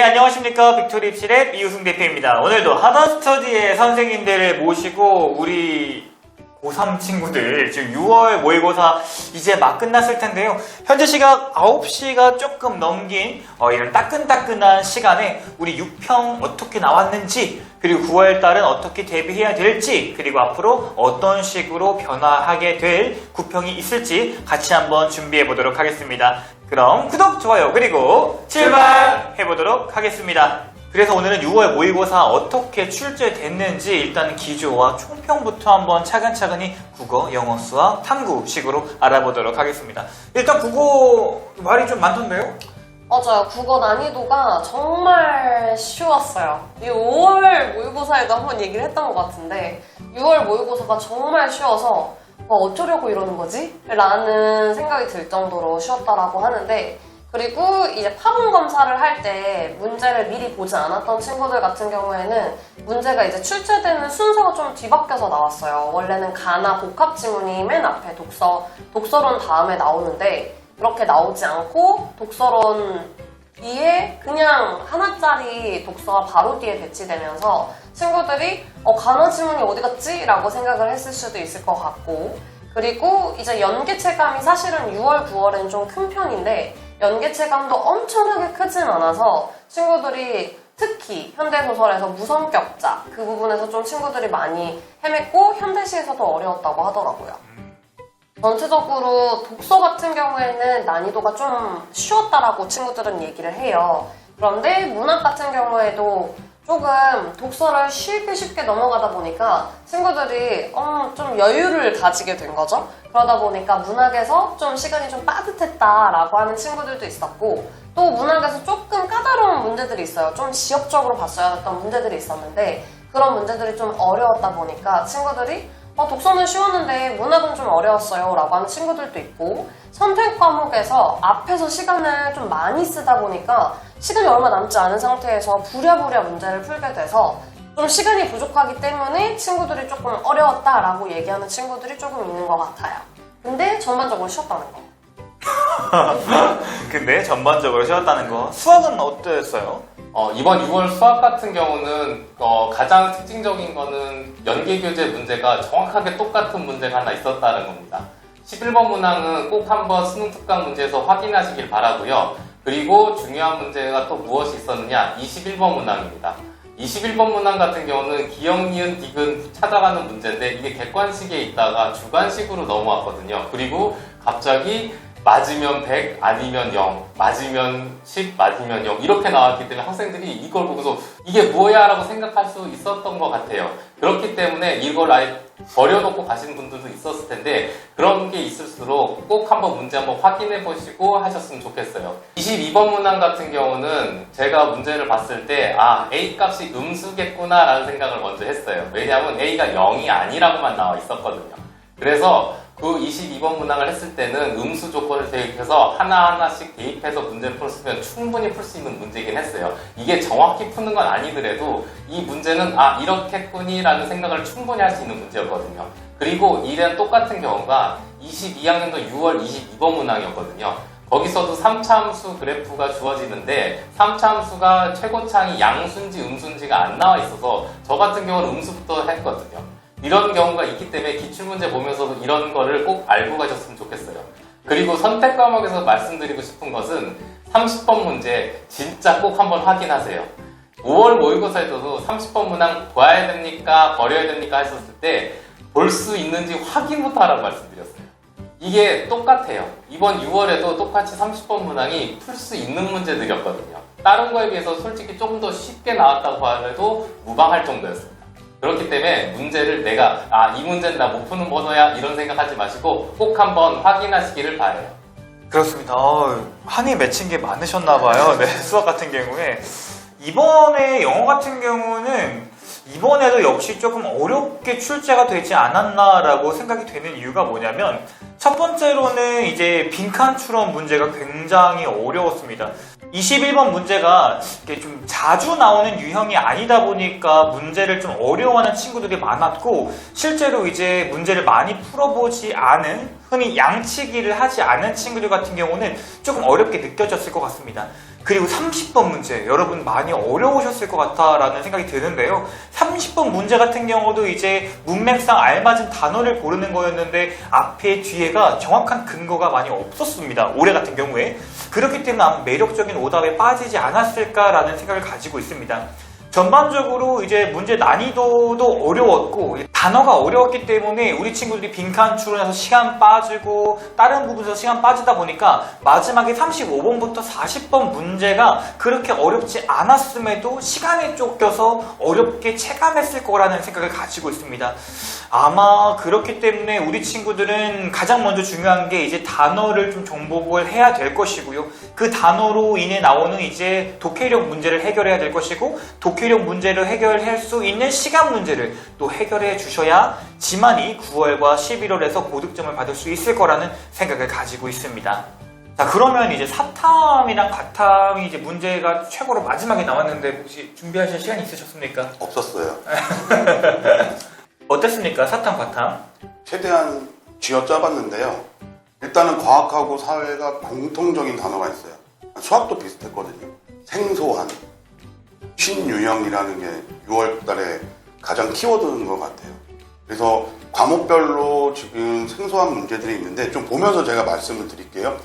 네, 안녕하십니까. 빅토리 입실의 이우승 대표입니다. 오늘도 하더스터디의 선생님들을 모시고 우리 고3 친구들 지금 6월 모의고사 이제 막 끝났을 텐데요. 현재 시각 9시가 조금 넘긴 이런 따끈따끈한 시간에 우리 6평 어떻게 나왔는지, 그리고 9월 달은 어떻게 대비해야 될지, 그리고 앞으로 어떤 식으로 변화하게 될 9평이 있을지 같이 한번 준비해 보도록 하겠습니다. 그럼 구독, 좋아요, 그리고 출발해 보도록 하겠습니다. 그래서 오늘은 6월 모의고사 어떻게 출제됐는지 일단 기조와 총평부터 한번 차근차근히 국어, 영어, 수학, 탐구식으로 알아보도록 하겠습니다. 일단 국어 말이 좀 많던데요? 맞아요. 국어 난이도가 정말 쉬웠어요. 이 5월 모의고사에도 한번 얘기를 했던 것 같은데 6월 모의고사가 정말 쉬워서 어쩌려고 이러는 거지? 라는 생각이 들 정도로 쉬웠다라고 하는데, 그리고 이제 파본 검사를 할 때 문제를 미리 보지 않았던 친구들 같은 경우에는 문제가 이제 출제되는 순서가 좀 뒤바뀌어서 나왔어요. 원래는 가나 복합 지문이 맨 앞에 독서론 다음에 나오는데 그렇게 나오지 않고 독서론 뒤에 그냥 하나짜리 독서가 바로 뒤에 배치되면서 친구들이 가나 지문이 어디 갔지? 라고 생각을 했을 수도 있을 것 같고, 그리고 이제 연계 체감이 사실은 6월, 9월은 좀 큰 편인데 연계 체감도 엄청나게 크진 않아서 친구들이 특히 현대소설에서 무성격자 그 부분에서 좀 친구들이 많이 헤맸고 현대시에서도 어려웠다고 하더라고요. 전체적으로 독서 같은 경우에는 난이도가 좀 쉬웠다라고 친구들은 얘기를 해요. 그런데 문학 같은 경우에도 조금 독서를 쉽게 넘어가다 보니까 친구들이 좀 여유를 가지게 된 거죠. 그러다 보니까 문학에서 좀 시간이 좀 빠듯했다라고 하는 친구들도 있었고, 또 문학에서 조금 까다로운 문제들이 있어요. 좀 지역적으로 봤어야 했던 문제들이 있었는데 그런 문제들이 좀 어려웠다 보니까 친구들이 독서는 쉬웠는데 문학은 좀 어려웠어요 라고 하는 친구들도 있고, 선택 과목에서 앞에서 시간을 좀 많이 쓰다 보니까 시간이 얼마 남지 않은 상태에서 부랴부랴 문제를 풀게 돼서 좀 시간이 부족하기 때문에 친구들이 조금 어려웠다라고 얘기하는 친구들이 조금 있는 것 같아요. 근데 전반적으로 쉬웠다는 거. 근데 전반적으로 쉬웠다는 거. 수학은 어땠어요? 이번 6월 수학 같은 경우는 가장 특징적인 거는 연계교재 문제가 정확하게 똑같은 문제가 하나 있었다는 겁니다. 11번 문항은 꼭 한번 수능 특강 문제에서 확인하시길 바라고요. 그리고 중요한 문제가 또 무엇이 있었느냐, 21번 문항입니다. 21번 문항 같은 경우는 기역, 니은, 디귿 찾아가는 문제인데 이게 객관식에 있다가 주관식으로 넘어왔거든요. 그리고 갑자기 맞으면 100, 아니면 0, 맞으면 10, 맞으면 0 이렇게 나왔기 때문에 학생들이 이걸 보고서 이게 뭐야 라고 생각할 수 있었던 것 같아요. 그렇기 때문에 이걸 아예 버려놓고 가시는 분들도 있었을 텐데 그런 게 있을수록 꼭 한번 문제 한번 확인해 보시고 하셨으면 좋겠어요. 22번 문항 같은 경우는 제가 문제를 봤을 때 A 값이 음수겠구나 라는 생각을 먼저 했어요. 왜냐하면 A가 0이 아니라고만 나와 있었거든요. 그래서 그 22번 문항을 했을 때는 음수 조건을 대입해서 하나하나씩 대입해서 문제를 풀었으면 충분히 풀 수 있는 문제이긴 했어요. 이게 정확히 푸는 건 아니더라도 이 문제는 이렇겠구니 라는 생각을 충분히 할 수 있는 문제였거든요. 그리고 이랑 똑같은 경우가 22학년도 6월 22번 문항이었거든요. 거기서도 3차 함수 그래프가 주어지는데 3차 함수가 최고창이 양수인지 음수인지가 안 나와 있어서 저 같은 경우는 음수부터 했거든요. 이런 경우가 있기 때문에 기출문제 보면서도 이런 거를 꼭 알고 가셨으면 좋겠어요. 그리고 선택 과목에서 말씀드리고 싶은 것은 30번 문제 진짜 꼭 한번 확인하세요. 5월 모의고사에서도 30번 문항 봐야 됩니까? 버려야 됩니까? 했었을 때 볼 수 있는지 확인부터 하라고 말씀드렸어요. 이게 똑같아요. 이번 6월에도 똑같이 30번 문항이 풀 수 있는 문제들이었거든요. 다른 거에 비해서 솔직히 조금 더 쉽게 나왔다고 하더라도 무방할 정도였습니다. 그렇기 때문에 문제를 내가 이 문제는 나 못 푸는 번호야 이런 생각하지 마시고 꼭 한번 확인하시기를 바라요. 그렇습니다. 한이 맺힌 게 많으셨나봐요. 네, 수학 같은 경우에. 이번에 영어 같은 경우는 이번에도 역시 조금 어렵게 출제가 되지 않았나라고 생각이 되는 이유가 뭐냐면, 첫 번째로는 이제 빈칸 추론 문제가 굉장히 어려웠습니다. 21번 문제가 좀 자주 나오는 유형이 아니다 보니까 문제를 좀 어려워하는 친구들이 많았고, 실제로 이제 문제를 많이 풀어보지 않은, 흔히 양치기를 하지 않은 친구들 같은 경우는 조금 어렵게 느껴졌을 것 같습니다. 그리고 30번 문제, 여러분 많이 어려우셨을 것 같다라는 생각이 드는데요. 30번 문제 같은 경우도 이제 문맥상 알맞은 단어를 고르는 거였는데 앞에 뒤에가 정확한 근거가 많이 없었습니다. 올해 같은 경우에. 그렇기 때문에 아마 매력적인 오답에 빠지지 않았을까라는 생각을 가지고 있습니다. 전반적으로 이제 문제 난이도도 어려웠고 단어가 어려웠기 때문에 우리 친구들이 빈칸 추론해서 시간 빠지고 다른 부분에서 시간 빠지다 보니까 마지막에 35번부터 40번 문제가 그렇게 어렵지 않았음에도 시간에 쫓겨서 어렵게 체감했을 거라는 생각을 가지고 있습니다. 아마 그렇기 때문에 우리 친구들은 가장 먼저 중요한 게 이제 단어를 좀 정복을 해야 될 것이고요. 그 단어로 인해 나오는 이제 독해력 문제를 해결해야 될 것이고 독해력 문제를 해결할 수 있는 시간 문제를 또 해결해 주셔야 지만이 9월과 11월에서 고득점을 받을 수 있을 거라는 생각을 가지고 있습니다. 자, 그러면 이제 사탐이랑 바탐이 이제 문제가 최고로 마지막에 나왔는데 혹시 준비하실 시간이 있으셨습니까? 없었어요. 어땠습니까? 사탐, 바탐? 최대한 쥐어짜봤는데요. 일단은 과학하고 사회가 공통적인 단어가 있어요. 수학도 비슷했거든요. 생소한, 신유형이라는 게 6월 달에 가장 키워드인 것 같아요. 그래서 과목별로 지금 생소한 문제들이 있는데 좀 보면서 제가 말씀을 드릴게요.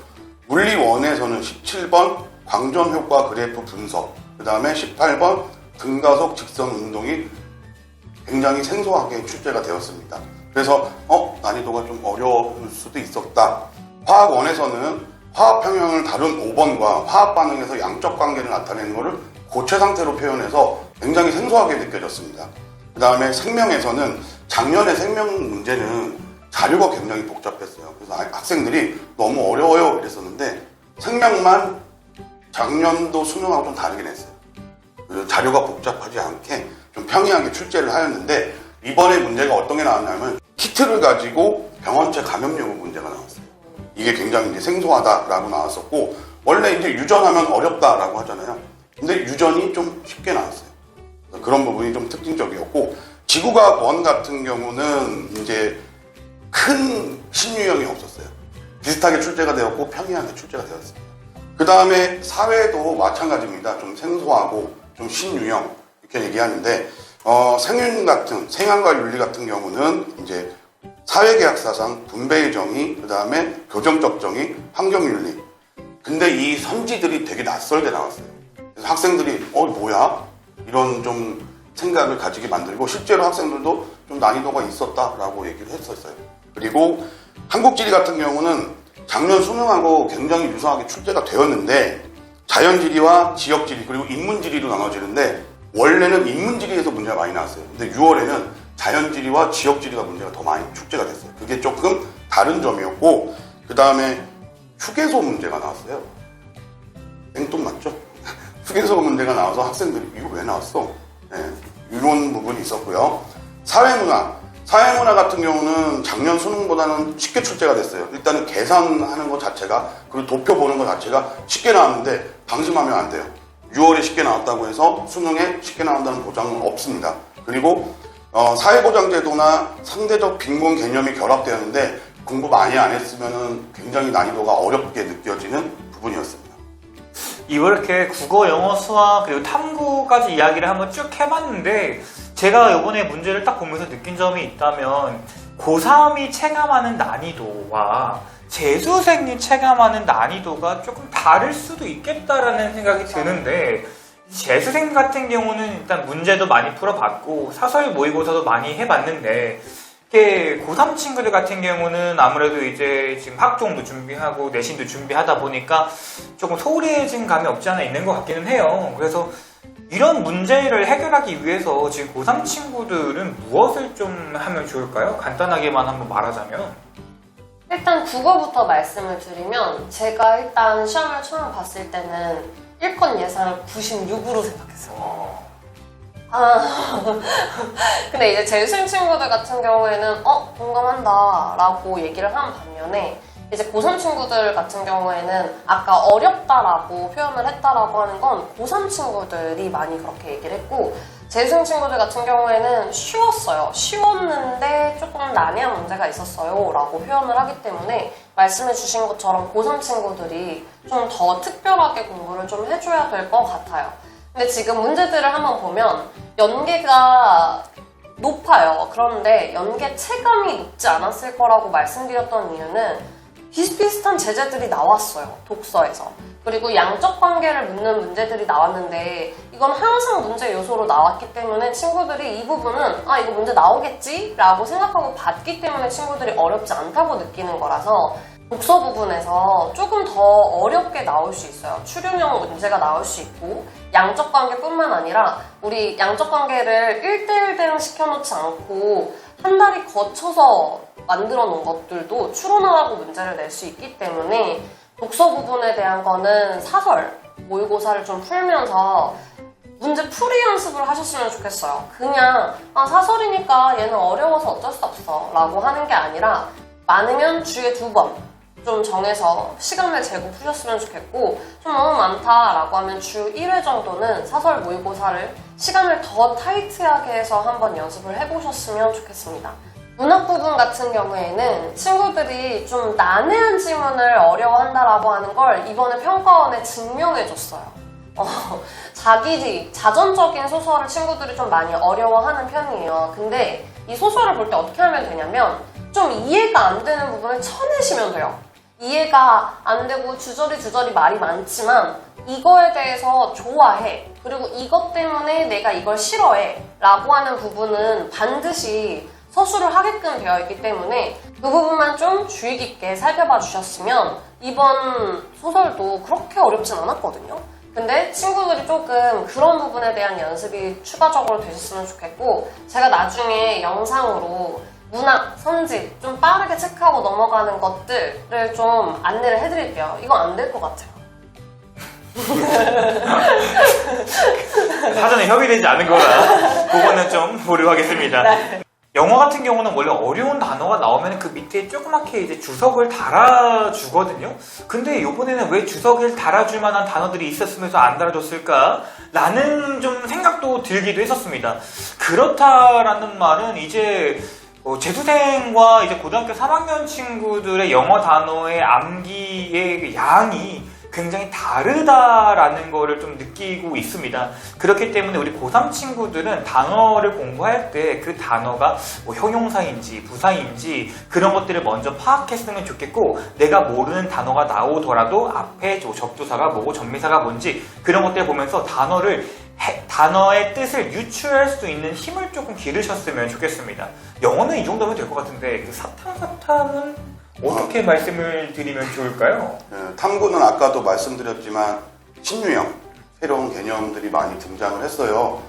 물리 1에서는 17번 광전효과 그래프 분석, 그 다음에 18번 등가속 직선 운동이 굉장히 생소하게 출제가 되었습니다. 그래서 난이도가 좀 어려울 수도 있었다. 화학 1에서는 화학 평형을 다룬 5번과 화학 반응에서 양적 관계를 나타내는 것을 고체 상태로 표현해서 굉장히 생소하게 느껴졌습니다. 그 다음에 생명에서는 작년에 생명 문제는 자료가 굉장히 복잡했어요. 그래서 학생들이 너무 어려워요 이랬었는데 생명만 작년도 수능하고 좀 다르긴 했어요. 그래서 자료가 복잡하지 않게 좀 평이하게 출제를 하였는데 이번에 문제가 어떤 게 나왔냐면 키트를 가지고 병원체 감염 여부 문제가 나왔어요. 이게 굉장히 이제 생소하다라고 나왔었고 원래 이제 유전하면 어렵다라고 하잖아요. 근데 유전이 좀 쉽게 나왔어요. 그런 부분이 좀 특징적이었고 지구과학 1 같은 경우는 이제 큰 신유형이 없었어요. 비슷하게 출제가 되었고 평이하게 출제가 되었습니다. 그 다음에 사회도 마찬가지입니다. 좀 생소하고 좀 신유형 이렇게 얘기하는데 생윤 같은 생활과 윤리 같은 경우는 이제 사회계약사상 분배의 정의, 그 다음에 교정적 정의, 환경윤리. 근데 이 선지들이 되게 낯설게 나왔어요. 그래서 학생들이 뭐야? 이런 좀 생각을 가지게 만들고 실제로 학생들도 좀 난이도가 있었다라고 얘기를 했었어요. 그리고 한국지리 같은 경우는 작년 수능하고 굉장히 유사하게 출제가 되었는데 자연지리와 지역지리 그리고 인문지리로 나눠지는데 원래는 인문지리에서 문제가 많이 나왔어요. 근데 6월에는 자연지리와 지역지리가 문제가 더 많이 출제가 됐어요. 그게 조금 다른 점이었고 그 다음에 휴게소 문제가 나왔어요. 생뚱맞죠? 휴게소 문제가 나와서 학생들이 이거 왜 나왔어? 네, 이런 부분이 있었고요. 사회문화 같은 경우는 작년 수능보다는 쉽게 출제가 됐어요. 일단은 계산하는 것 자체가 그리고 도표 보는 것 자체가 쉽게 나왔는데 방심하면 안 돼요. 6월에 쉽게 나왔다고 해서 수능에 쉽게 나온다는 보장은 없습니다. 그리고 사회보장제도나 상대적 빈곤 개념이 결합되었는데 공부 많이 안 했으면 굉장히 난이도가 어렵게 느껴지는 부분이었습니다. 이렇게 국어, 영어, 수학 그리고 탐구까지 이야기를 한번 쭉 해봤는데 제가 이번에 문제를 딱 보면서 느낀 점이 있다면 고3이 체감하는 난이도와 재수생이 체감하는 난이도가 조금 다를 수도 있겠다라는 생각이 드는데 재수생 같은 경우는 일단 문제도 많이 풀어봤고 사설 모의고사도 많이 해봤는데 이게 고3 친구들 같은 경우는 아무래도 이제 지금 학종도 준비하고 내신도 준비하다 보니까 조금 소홀해진 감이 없지 않아 있는 것 같기는 해요. 그래서 이런 문제를 해결하기 위해서 지금 고3 친구들은 무엇을 좀 하면 좋을까요? 간단하게만 한번 말하자면 일단 국어부터 말씀을 드리면 제가 일단 시험을 처음 봤을 때는 1권 예상을 96으로 생각했어요. 근데 이제 재수생 친구들 같은 경우에는 동감한다 라고 얘기를 한 반면에 이제 고3 친구들 같은 경우에는 아까 어렵다라고 표현을 했다라고 하는 건 고3 친구들이 많이 그렇게 얘기를 했고, 재수생 친구들 같은 경우에는 쉬웠어요. 쉬웠는데 조금 난해한 문제가 있었어요 라고 표현을 하기 때문에 말씀해 주신 것처럼 고3 친구들이 좀 더 특별하게 공부를 좀 해줘야 될 것 같아요. 근데 지금 문제들을 한번 보면 연계가 높아요. 그런데 연계 체감이 높지 않았을 거라고 말씀드렸던 이유는 비슷비슷한 제재들이 나왔어요. 독서에서. 그리고 양적 관계를 묻는 문제들이 나왔는데 이건 항상 문제 요소로 나왔기 때문에 친구들이 이 부분은 아 이거 문제 나오겠지? 라고 생각하고 봤기 때문에 친구들이 어렵지 않다고 느끼는 거라서 독서 부분에서 조금 더 어렵게 나올 수 있어요. 추론형 문제가 나올 수 있고 양적 관계뿐만 아니라 우리 양적 관계를 1대1 대응 시켜놓지 않고 한 달이 거쳐서 만들어 놓은 것들도 추론하라고 문제를 낼 수 있기 때문에 독서 부분에 대한 거는 사설 모의고사를 좀 풀면서 문제 풀이 연습을 하셨으면 좋겠어요. 그냥 아 사설이니까 얘는 어려워서 어쩔 수 없어 라고 하는 게 아니라 많으면 주에 2번 좀 정해서 시간을 재고 푸셨으면 좋겠고, 좀 너무 많다라고 하면 주 1회 정도는 사설 모의고사를 시간을 더 타이트하게 해서 한번 연습을 해보셨으면 좋겠습니다. 문학 부분 같은 경우에는 친구들이 좀 난해한 지문을 어려워한다라고 하는 걸 이번에 평가원에 증명해줬어요. 자전적인 소설을 친구들이 좀 많이 어려워하는 편이에요. 근데 이 소설을 볼 때 어떻게 하면 되냐면 좀 이해가 안 되는 부분을 쳐내시면 돼요. 이해가 안 되고 주저리 말이 많지만 이거에 대해서 좋아해. 그리고 이것 때문에 내가 이걸 싫어해. 라고 하는 부분은 반드시 서술을 하게끔 되어 있기 때문에 그 부분만 좀 주의 깊게 살펴봐 주셨으면 이번 소설도 그렇게 어렵진 않았거든요. 근데 친구들이 조금 그런 부분에 대한 연습이 추가적으로 되셨으면 좋겠고, 제가 나중에 영상으로 문학, 선집 좀 빠르게 체크하고 넘어가는 것들을 좀 안내를 해드릴게요. 이건 안 될 것 같아요. 사전에 협의되지 않은 거라 그거는 좀 보류하겠습니다 네. 영어 같은 경우는 원래 어려운 단어가 나오면 그 밑에 조그맣게 이제 주석을 달아주거든요. 근데 이번에는 왜 주석을 달아줄 만한 단어들이 있었으면서 안 달아줬을까? 라는 좀 생각도 들기도 했었습니다. 그렇다라는 말은 이제 재수생과 이제 고등학교 3학년 친구들의 영어 단어의 암기의 그 양이 굉장히 다르다라는 거를 좀 느끼고 있습니다. 그렇기 때문에 우리 고3 친구들은 단어를 공부할 때 그 단어가 뭐 형용사인지 부사인지 그런 것들을 먼저 파악했으면 좋겠고, 내가 모르는 단어가 나오더라도 앞에 접두사가 뭐고 전미사가 뭔지 그런 것들을 보면서 단어의 뜻을 유추할 수 있는 힘을 조금 기르셨으면 좋겠습니다. 영어는 이 정도면 될 것 같은데 그 사탐은 어떻게 말씀을 드리면 좋을까요? 탐구는 아까도 말씀드렸지만 신유형, 새로운 개념들이 많이 등장을 했어요.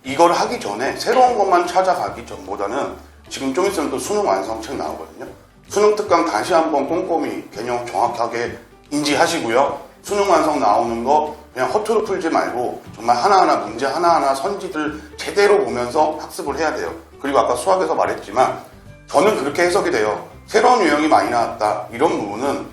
이걸 하기 전에 새로운 것만 찾아가기 전보다는 지금 좀 있으면 또 수능 완성책 나오거든요. 수능 특강 다시 한번 꼼꼼히 개념 정확하게 인지하시고요. 수능 완성 나오는 거 그냥 허투루 풀지 말고 정말 하나하나 문제 하나하나 선지들 제대로 보면서 학습을 해야 돼요. 그리고 아까 수학에서 말했지만 저는 그렇게 해석이 돼요. 새로운 유형이 많이 나왔다. 이런 부분은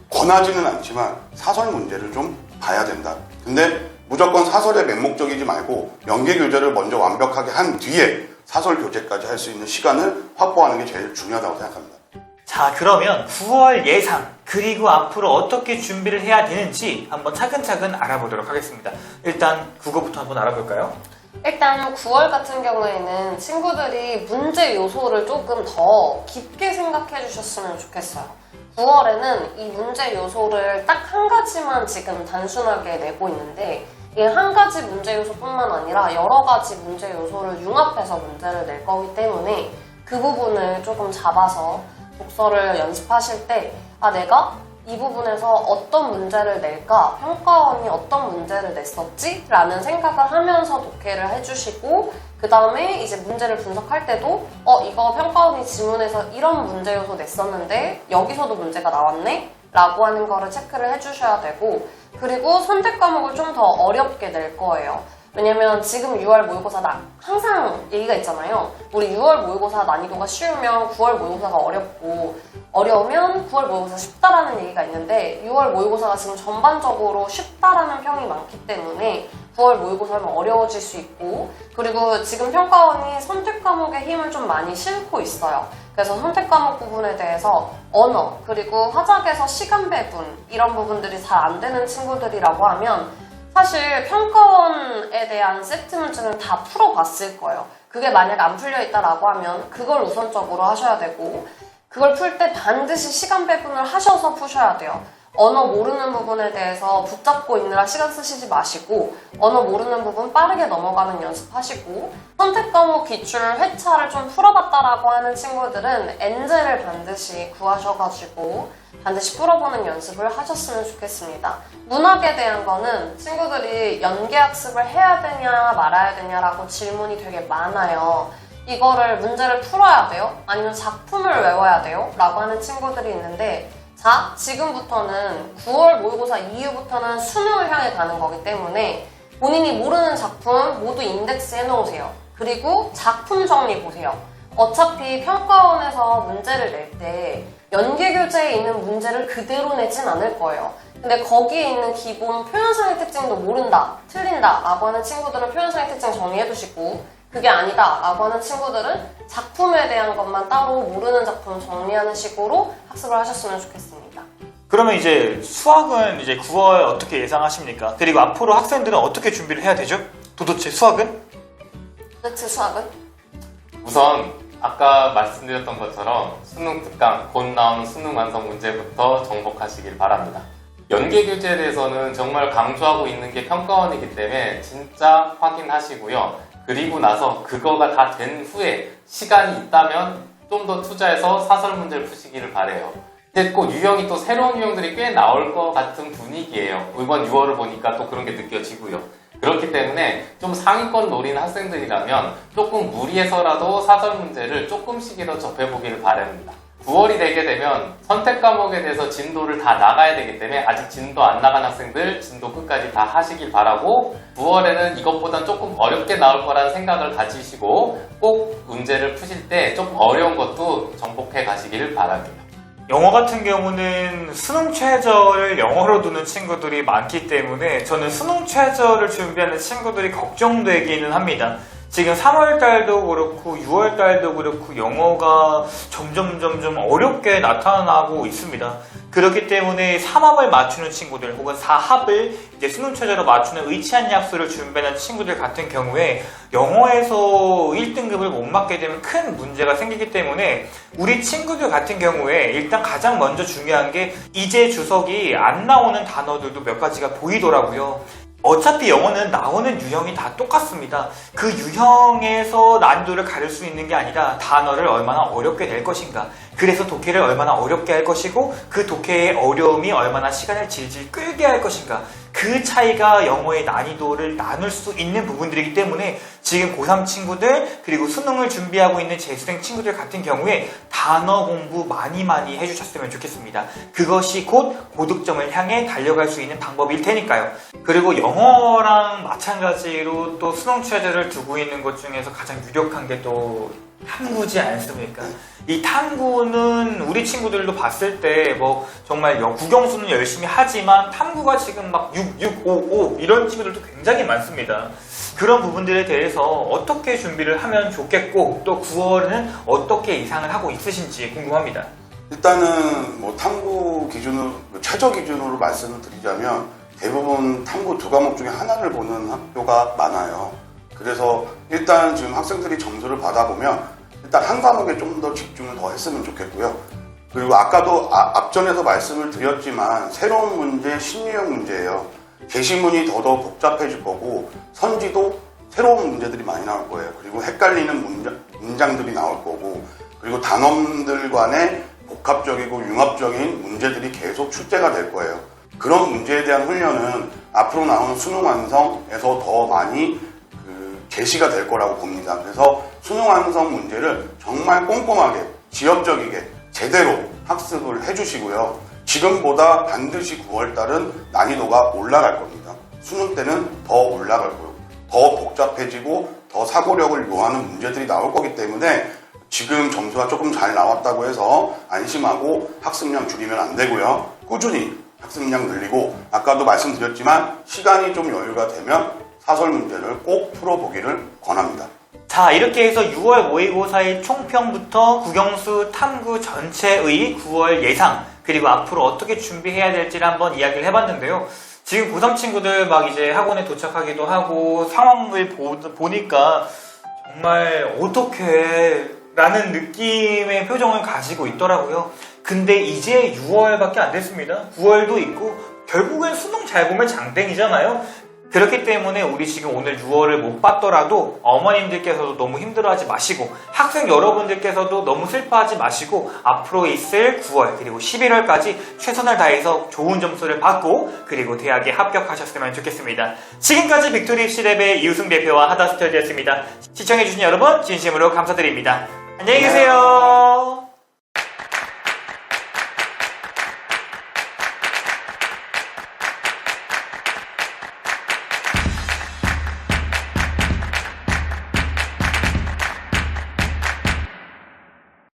권하지는 않지만 사설 문제를 좀 봐야 된다. 근데 무조건 사설에 맹목적이지 말고 연계 교재를 먼저 완벽하게 한 뒤에 사설 교재까지 할 수 있는 시간을 확보하는 게 제일 중요하다고 생각합니다. 자, 그러면 9월 예상 그리고 앞으로 어떻게 준비를 해야 되는지 한번 차근차근 알아보도록 하겠습니다. 일단 국어부터 한번 알아볼까요? 일단 9월 같은 경우에는 친구들이 문제 요소를 조금 더 깊게 생각해 주셨으면 좋겠어요. 9월에는 이 문제 요소를 딱 한 가지만 지금 단순하게 내고 있는데, 이 한 가지 문제 요소뿐만 아니라 여러 가지 문제 요소를 융합해서 문제를 낼 거기 때문에 그 부분을 조금 잡아서 독서를 연습하실 때 내가 이 부분에서 어떤 문제를 낼까? 평가원이 어떤 문제를 냈었지? 라는 생각을 하면서 독해를 해주시고, 그 다음에 이제 문제를 분석할 때도 이거 평가원이 지문에서 이런 문제 요소 냈었는데 여기서도 문제가 나왔네? 라고 하는 거를 체크를 해주셔야 되고, 그리고 선택 과목을 좀 더 어렵게 낼 거예요. 왜냐면 지금 6월 모의고사 항상 얘기가 있잖아요. 우리 6월 모의고사 난이도가 쉬우면 9월 모의고사가 어렵고 어려우면 9월 모의고사 쉽다라는 얘기가 있는데 6월 모의고사가 지금 전반적으로 쉽다라는 평이 많기 때문에 9월 모의고사는 어려워질 수 있고 그리고 지금 평가원이 선택 과목에 힘을 좀 많이 싣고 있어요. 그래서 선택 과목 부분에 대해서 언어 그리고 화작에서 시간 배분 이런 부분들이 잘 안 되는 친구들이라고 하면 사실 평가원에 대한 세트 문제는 다 풀어봤을 거예요. 그게 만약 안 풀려 있다라고 하면 그걸 우선적으로 하셔야 되고 그걸 풀 때 반드시 시간 배분을 하셔서 푸셔야 돼요. 언어 모르는 부분에 대해서 붙잡고 있느라 시간 쓰시지 마시고 언어 모르는 부분 빠르게 넘어가는 연습하시고 선택 과목 기출 회차를 좀 풀어봤다라고 하는 친구들은 엔젤을 반드시 구하셔가지고 반드시 풀어보는 연습을 하셨으면 좋겠습니다. 문학에 대한 거는 친구들이 연계학습을 해야 되냐 말아야 되냐라고 질문이 되게 많아요. 이거를 문제를 풀어야 돼요? 아니면 작품을 외워야 돼요? 라고 하는 친구들이 있는데 자, 지금부터는 9월 모의고사 이후부터는 수능을 향해 가는 거기 때문에 본인이 모르는 작품 모두 인덱스 해놓으세요. 그리고 작품 정리 보세요. 어차피 평가원에서 문제를 낼 때 연계교재에 있는 문제를 그대로 내진 않을 거예요. 근데 거기에 있는 기본 표현상의 특징도 모른다, 틀린다 라고 하는 친구들은 표현상의 특징 정리해두시고 그게 아니다 라고 하는 친구들은 작품에 대한 것만 따로 모르는 작품 정리하는 식으로 학습을 하셨으면 좋겠습니다. 그러면 이제 수학은 이제 9월 어떻게 예상하십니까? 그리고 앞으로 학생들은 어떻게 준비를 해야 되죠? 도대체 수학은? 도대체 수학은? 우선 아까 말씀드렸던 것처럼 수능 특강, 곧 나오는 수능 완성 문제부터 정복하시길 바랍니다. 연계 교재에 대해서는 정말 강조하고 있는 게 평가원이기 때문에 진짜 확인하시고요. 그리고 나서 그거가 다 된 후에 시간이 있다면 좀 더 투자해서 사설 문제를 푸시기를 바래요. 근데 꼭 유형이 또 새로운 유형들이 꽤 나올 것 같은 분위기예요. 이번 6월을 보니까 또 그런 게 느껴지고요. 그렇기 때문에 좀 상위권 노리는 학생들이라면 조금 무리해서라도 사설 문제를 조금씩이라도 접해보기를 바랍니다. 9월이 되게 되면 선택 과목에 대해서 진도를 다 나가야 되기 때문에 아직 진도 안 나간 학생들 진도 끝까지 다 하시길 바라고 9월에는 이것보단 조금 어렵게 나올 거라는 생각을 가지시고 꼭 문제를 푸실 때 조금 어려운 것도 정복해 가시기를 바랍니다. 영어 같은 경우는 수능 최저를 영어로 두는 친구들이 많기 때문에 저는 수능 최저를 준비하는 친구들이 걱정되기는 합니다. 지금 3월달도 그렇고 6월달도 그렇고 영어가 점점 어렵게 나타나고 있습니다. 그렇기 때문에 3합을 맞추는 친구들 혹은 4합을 이제 수능 최저로 맞추는 의치한 약수를 준비하는 친구들 같은 경우에 영어에서 1등급을 못 맞게 되면 큰 문제가 생기기 때문에 우리 친구들 같은 경우에 일단 가장 먼저 중요한 게 이제 주석이 안 나오는 단어들도 몇 가지가 보이더라고요. 어차피 영어는 나오는 유형이 다 똑같습니다. 그 유형에서 난이도를 가릴 수 있는 게 아니라 단어를 얼마나 어렵게 낼 것인가, 그래서 독해를 얼마나 어렵게 할 것이고 그 독해의 어려움이 얼마나 시간을 질질 끌게 할 것인가, 그 차이가 영어의 난이도를 나눌 수 있는 부분들이기 때문에 지금 고3 친구들 그리고 수능을 준비하고 있는 재수생 친구들 같은 경우에 단어 공부 많이 해주셨으면 좋겠습니다. 그것이 곧 고득점을 향해 달려갈 수 있는 방법일 테니까요. 그리고 영어랑 마찬가지로 또 수능 최저를 두고 있는 것 중에서 가장 유력한 게 또 탐구지 않습니까? 이 탐구는 우리 친구들도 봤을 때 뭐 정말 국영수는 열심히 하지만 탐구가 지금 막 6, 6, 5, 5 이런 친구들도 굉장히 많습니다. 그런 부분들에 대해서 어떻게 준비를 하면 좋겠고 또 9월은 어떻게 예상을 하고 있으신지 궁금합니다. 일단은 뭐 탐구 기준으로 최저 기준으로 말씀을 드리자면 대부분 탐구 두 과목 중에 하나를 보는 학교가 많아요. 그래서 일단 지금 학생들이 점수를 받아보면 일단 한 과목에 좀 더 집중을 더 했으면 좋겠고요. 그리고 아까도 앞전에서 말씀을 드렸지만 새로운 문제, 신유형 문제예요. 게시문이 더더 복잡해질 거고 선지도 새로운 문제들이 많이 나올 거예요. 그리고 헷갈리는 문장들이 나올 거고 그리고 단원들 간의 복합적이고 융합적인 문제들이 계속 출제가 될 거예요. 그런 문제에 대한 훈련은 앞으로 나오는 수능 완성에서 더 많이 제시가 될 거라고 봅니다. 그래서 수능 완성 문제를 정말 꼼꼼하게 지역적이게 제대로 학습을 해주시고요. 지금보다 반드시 9월달은 난이도가 올라갈 겁니다. 수능 때는 더 올라갈 거고 더 복잡해지고 더 사고력을 요하는 문제들이 나올 거기 때문에 지금 점수가 조금 잘 나왔다고 해서 안심하고 학습량 줄이면 안 되고요. 꾸준히 학습량 늘리고 아까도 말씀드렸지만 시간이 좀 여유가 되면 사설 문제를 꼭 풀어보기를 권합니다. 자, 이렇게 해서 6월 모의고사의 총평부터 국영수 탐구 전체의 9월 예상, 그리고 앞으로 어떻게 준비해야 될지를 한번 이야기를 해봤는데요. 지금 고3 친구들 막 이제 학원에 도착하기도 하고 상황을 보니까 정말 어떡해 라는 느낌의 표정을 가지고 있더라고요. 근데 이제 6월밖에 안 됐습니다. 9월도 있고 결국엔 수능 잘 보면 장땡이잖아요. 그렇기 때문에 우리 지금 오늘 6월을 못 봤더라도 어머님들께서도 너무 힘들어하지 마시고 학생 여러분들께서도 너무 슬퍼하지 마시고 앞으로 있을 9월 그리고 11월까지 최선을 다해서 좋은 점수를 받고 그리고 대학에 합격하셨으면 좋겠습니다. 지금까지 빅토리 입시랩의 이우승 대표와 하다스터디였습니다. 시청해주신 여러분 진심으로 감사드립니다. 안녕히 계세요.